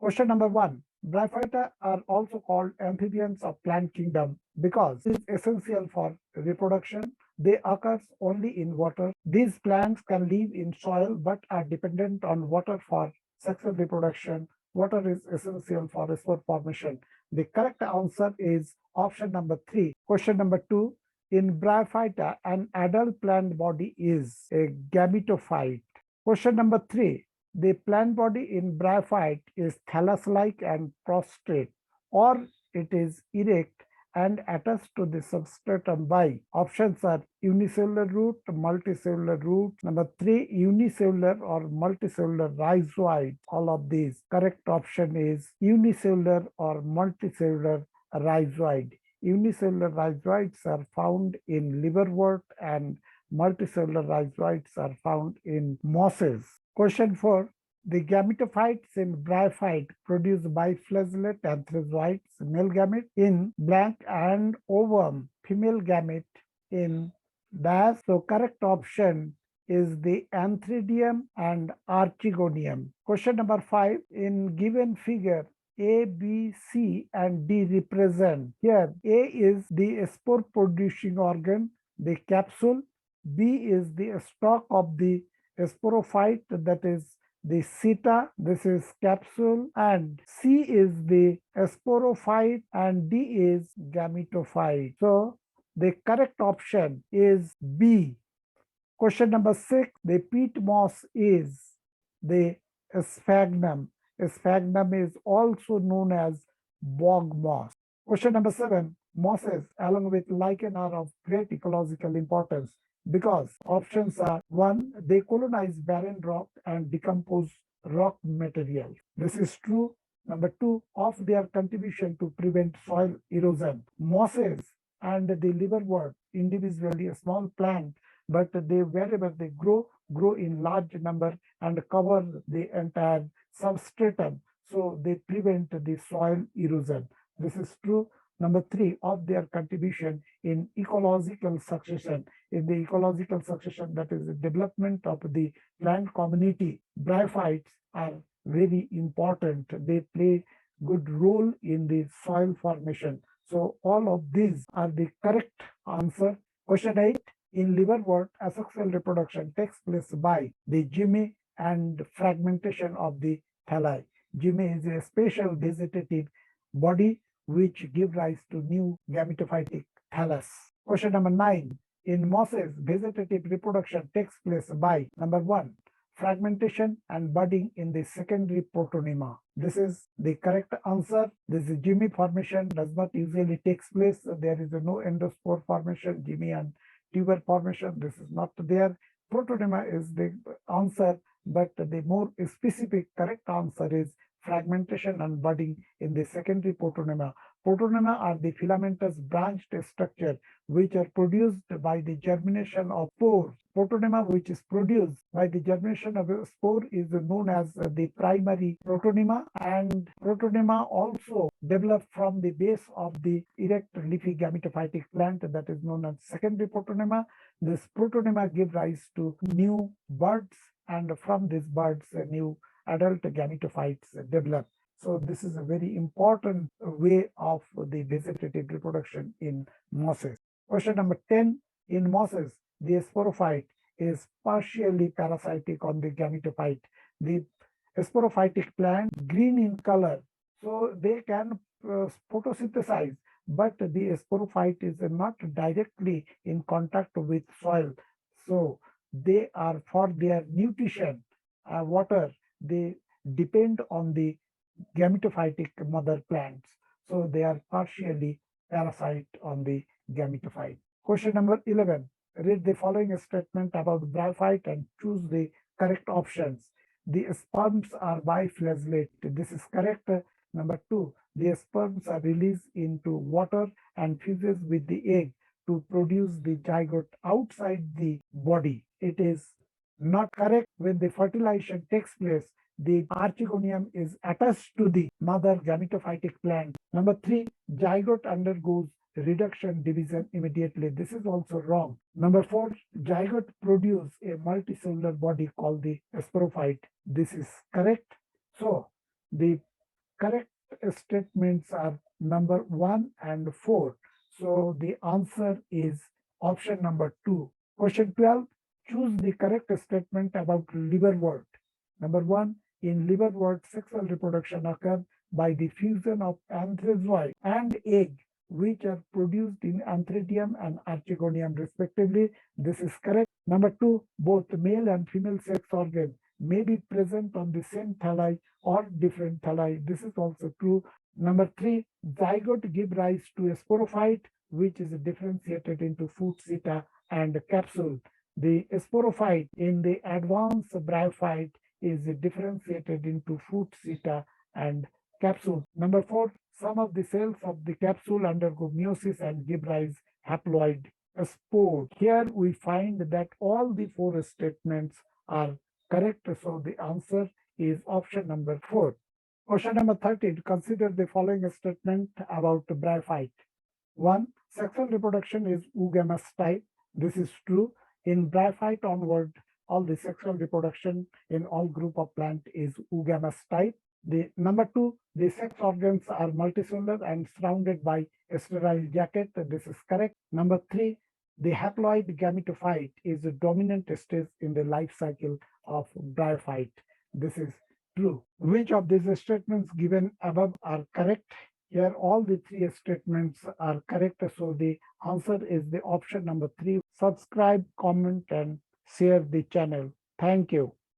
Question number 1. Bryophyta are also called amphibians of plant kingdom because it is essential for reproduction. They occur only in water. These plants can live in soil but are dependent on water for sexual reproduction. Water is essential for spore formation. The correct answer is option number 3. Question number 2. In Bryophyta, an adult plant body is a gametophyte. Question number 3. The plant body in bryophyte is thallus-like and prostrate, or it is erect and attached to the substratum by. Options are unicellular root, multicellular root. Number 3, unicellular or multicellular rhizoid. All of these. Correct option is unicellular or multicellular rhizoid. Unicellular rhizoids are found in liverwort and multicellular rhizoids are found in mosses. Question 4. The gametophytes in bryophyte produce biflagellate anthrazoids, male gamete in blank and ovum, female gamete in dash. So correct option is the anthridium and archegonium. Question number 5. In given figure, A, B, C, and D represent. Here, A is the spore producing organ, the capsule. B is the stalk of the sporophyte, that is the seta, this is capsule, and C is the sporophyte and D is gametophyte. So the correct option is B. Question number 6. The peat moss is the sphagnum. Sphagnum is also known as bog moss. Question number 7. Mosses along with lichen are of great ecological importance because options are 1. They colonize barren rock and decompose rock material. This is true. Number 2. Of their contribution to prevent soil erosion. Mosses and the liverwort, individually a small plant, but they wherever they grow in large number and cover the entire substratum, so they prevent the soil erosion. This is true. Number 3, of their contribution in ecological succession. In the ecological succession, that is the development of the plant community, bryophytes are very important. They play good role in the soil formation. So all of these are the correct answer. Question 8. In liverwort, asexual reproduction takes place by the gyme and fragmentation of the thalli. Gyme is a special vegetative body which give rise to new gametophytic thallus. Question number 9. In mosses, vegetative reproduction takes place by number 1, fragmentation and budding in the secondary protonema. This is the correct answer. This gyme formation does not usually takes place. There is no endospore formation, gyme and tuber formation. This is not there. Protonema is the answer, but the more specific correct answer is fragmentation and budding in the secondary protonema. Protonema are the filamentous branched structure which are produced by the germination of spores. Protonema which is produced by the germination of a spore is known as the primary protonema, and protonema also develop from the base of the erect leafy gametophytic plant, that is known as secondary protonema. This protonema give rise to new buds, and from these buds new adult gametophytes develop. So this is a very important way of the vegetative reproduction in mosses. Question number 10. In mosses, the sporophyte is partially parasitic on the gametophyte. The sporophytic plant, green in color, so they can photosynthesize, but the sporophyte is not directly in contact with soil. So they are, for their nutrition, water, they depend on the gametophytic mother plants. So they are partially parasite on the gametophyte. Question number 11. Read the following statement about bryophyte and choose the correct options. The sperms are biflagellate. This is correct. Number 2. The sperms are released into water and fuses with the egg to produce the zygote outside the body. It is not correct. When the fertilization takes place, the archegonium is attached to the mother gametophytic plant. Number 3, zygote undergoes reduction division immediately. This is also wrong. Number 4, zygote produce a multicellular body called the sporophyte. This is correct. So the correct statements are number 1 and 4. So the answer is option number 2. Question 12. Choose the correct statement about liverwort. Number 1. In liverwort, sexual reproduction occurs by the fusion of anthrazoid and egg, which are produced in antheridium and archegonium respectively. This is correct. Number 2. Both male and female sex organs may be present on the same thalli or different thalli. This is also true. Number 3. Zygote give rise to a sporophyte, which is differentiated into fruit seta and capsule. The sporophyte in the advanced bryophyte is differentiated into fruit seta and capsule. Number 4. Some of the cells of the capsule undergo meiosis and give rise haploid spore. Here we find that all the 4 statements are correct. So the answer is option number 4. Question number 13. Consider the following statement about bryophyte. 1. Sexual reproduction is oogamous type. This is true. In bryophyte onward, all the sexual reproduction in all group of plant is oogamous type. The number 2, the sex organs are multicellular and surrounded by a sterile jacket. This is correct. Number 3, the haploid gametophyte is a dominant stage in the life cycle of bryophyte. This is true. Which of these statements given above are correct? Here all the 3 statements are correct. So the answer is the option number 3. Subscribe, comment and share the channel. Thank you.